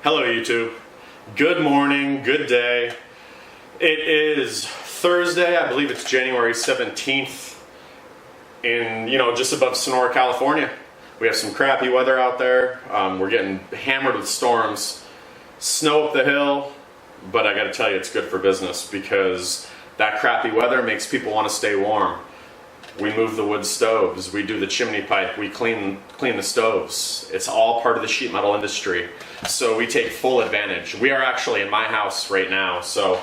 Hello YouTube. Good morning, good day. It is Thursday, I believe it's January 17th in, just above Sonora, California. We have some crappy weather out there. We're getting hammered with storms. Snow up the hill, but I gotta tell you, it's good for business because that crappy weather makes people want to stay warm. We move the wood stoves, we do the chimney pipe, we clean the stoves. It's all part of the sheet metal industry. So we take full advantage. We are actually in my house right now. So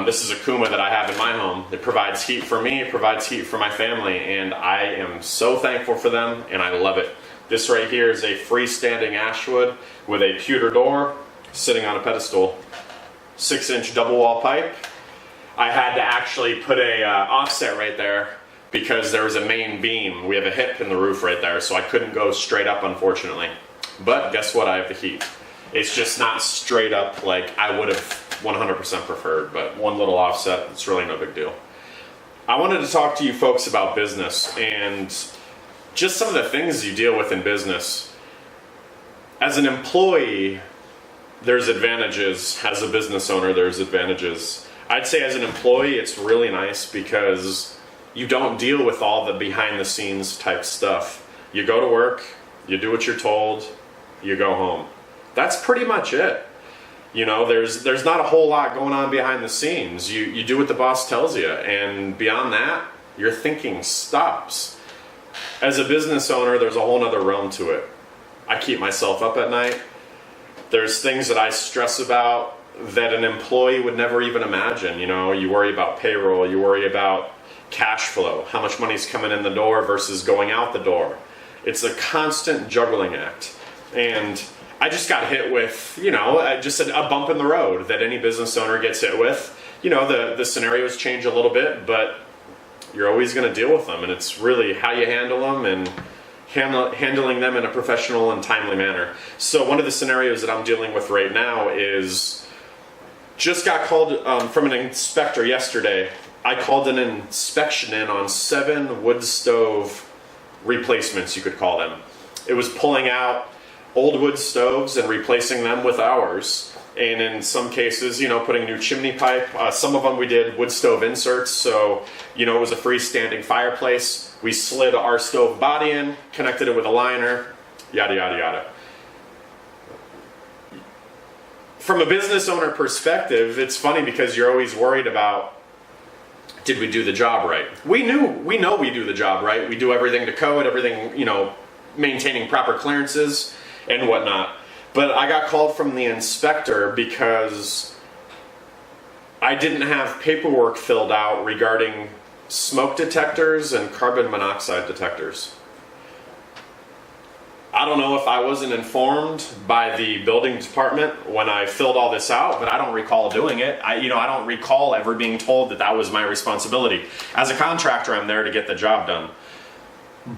this is a Kuma that I have in my home. It provides heat for me, it provides heat for my family, and I am so thankful for them, and I love it. This right here is a freestanding ashwood with a pewter door sitting on a pedestal. 6-inch double wall pipe. I had to actually put a offset right there because there was a main beam. We have a hip in the roof right there, so I couldn't go straight up, unfortunately. But guess what? I have the heat. It's just not straight up like I would have 100% preferred, but one little offset, it's really no big deal. I wanted to talk to you folks about business and just some of the things you deal with in business. As an employee, there's advantages. As a business owner, there's advantages. I'd say as an employee, it's really nice because you don't deal with all the behind the scenes type stuff. You go to work, you do what you're told, you go home. That's pretty much it. There's not a whole lot going on behind the scenes. You do what the boss tells you, and beyond that, your thinking stops. As a business owner, there's a whole nother realm to it. I keep myself up at night. There's things that I stress about that an employee would never even imagine. You worry about payroll, you worry about cash flow, how much money's coming in the door versus going out the door. It's a constant juggling act. And I just got hit with, just a bump in the road that any business owner gets hit with. The scenarios change a little bit, but you're always going to deal with them. And it's really how you handle them and handling them in a professional and timely manner. So one of the scenarios that I'm dealing with right now is just got called from an inspector yesterday. I called an inspection in on 7 wood stove replacements, you could call them. It was pulling out old wood stoves and replacing them with ours. And in some cases, putting new chimney pipe. Some of them we did wood stove inserts. So, it was a freestanding fireplace. We slid our stove body in, connected it with a liner, yada, yada, yada. From a business owner perspective, it's funny because you're always worried about, did we do the job right? We know we do the job right. We do everything to code, everything, maintaining proper clearances and whatnot. But I got called from the inspector because I didn't have paperwork filled out regarding smoke detectors and carbon monoxide detectors. I don't know if I wasn't informed by the building department when I filled all this out, but I don't recall doing it. I don't recall ever being told that that was my responsibility. As a contractor, I'm there to get the job done.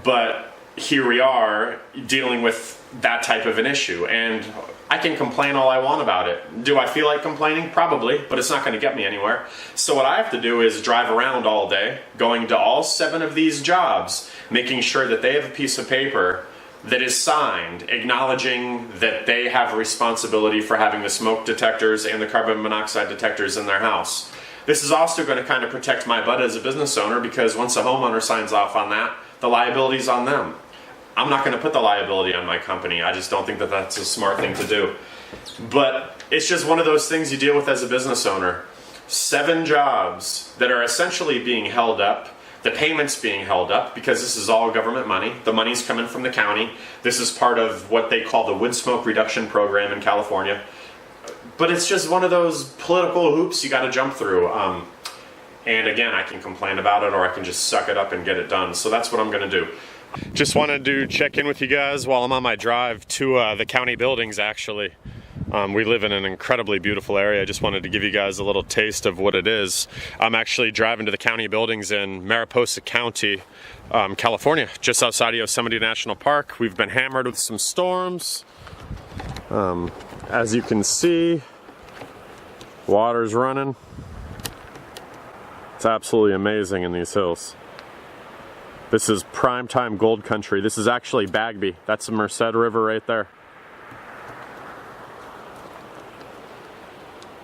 But here we are dealing with that type of an issue, and I can complain all I want about it. Do I feel like complaining? Probably, but it's not going to get me anywhere. So what I have to do is drive around all day, going to all 7 of these jobs, making sure that they have a piece of paper that is signed, acknowledging that they have a responsibility for having the smoke detectors and the carbon monoxide detectors in their house. This is also going to kind of protect my butt as a business owner because once a homeowner signs off on that, the liability is on them. I'm not going to put the liability on my company. I just don't think that that's a smart thing to do. But it's just one of those things you deal with as a business owner. 7 jobs that are essentially being held up. The payment's being held up because this is all government money. The money's coming from the county. This is part of what they call the wood smoke reduction program in California. But it's just one of those political hoops you got to jump through. And again, I can complain about it or I can just suck it up and get it done. So that's what I'm going to do. Just wanted to check in with you guys while I'm on my drive to the county buildings, actually. We live in an incredibly beautiful area. I just wanted to give you guys a little taste of what it is. I'm actually driving to the county buildings in Mariposa County, California, just outside of Yosemite National Park. We've been hammered with some storms. As you can see, water's running. It's absolutely amazing in these hills. This is primetime gold country. This is actually Bagby. That's the Merced River right there.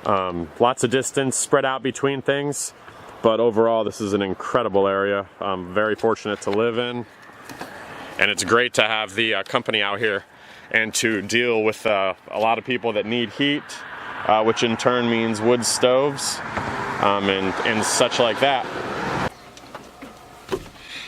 Lots of distance spread out between things, but overall this is an incredible area. I'm very fortunate to live in, and it's great to have the company out here and to deal with a lot of people that need heat, which in turn means wood stoves and such like that.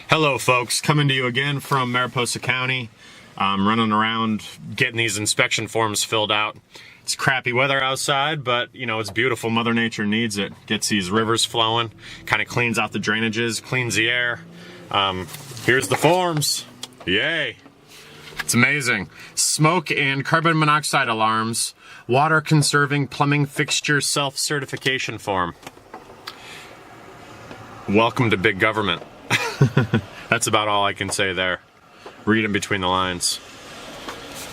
Hello folks, coming to you again from Mariposa County. I'm running around getting these inspection forms filled out. It's crappy weather outside, but you know, it's beautiful. Mother Nature needs it. Gets these rivers flowing, kind of cleans out the drainages, cleans the air. Here's the forms. Yay. It's amazing. Smoke and carbon monoxide alarms, water conserving plumbing fixture self-certification form. Welcome to big government. That's about all I can say there. Read in between the lines.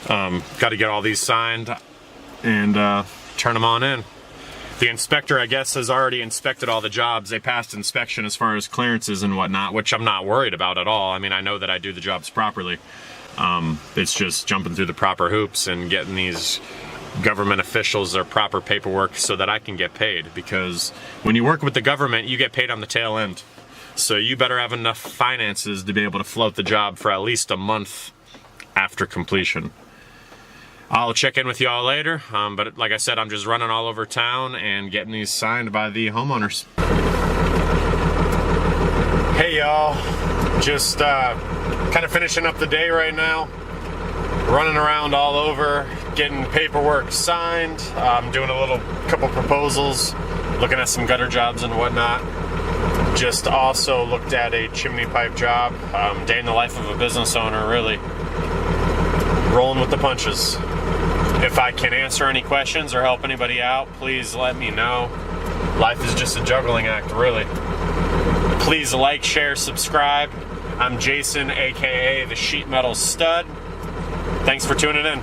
Got to get all these signed and turn them on in. The inspector, I guess, has already inspected all the jobs. They passed inspection as far as clearances and whatnot, which I'm not worried about at all. I mean, I know that I do the jobs properly. It's just jumping through the proper hoops and getting these government officials their proper paperwork so that I can get paid. Because when you work with the government, you get paid on the tail end. So you better have enough finances to be able to float the job for at least a month after completion. I'll check in with you all later, but like I said, I'm just running all over town and getting these signed by the homeowners. Hey y'all, just kind of finishing up the day right now. Running around all over, getting paperwork signed. I'm doing a couple proposals, looking at some gutter jobs and whatnot. Just also looked at a chimney pipe job. Day in the life of a business owner, really. Rolling with the punches. If I can answer any questions or help anybody out, please let me know. Life is just a juggling act, really. Please like, share, subscribe. I'm Jason, aka the Sheet Metal Stud. Thanks for tuning in.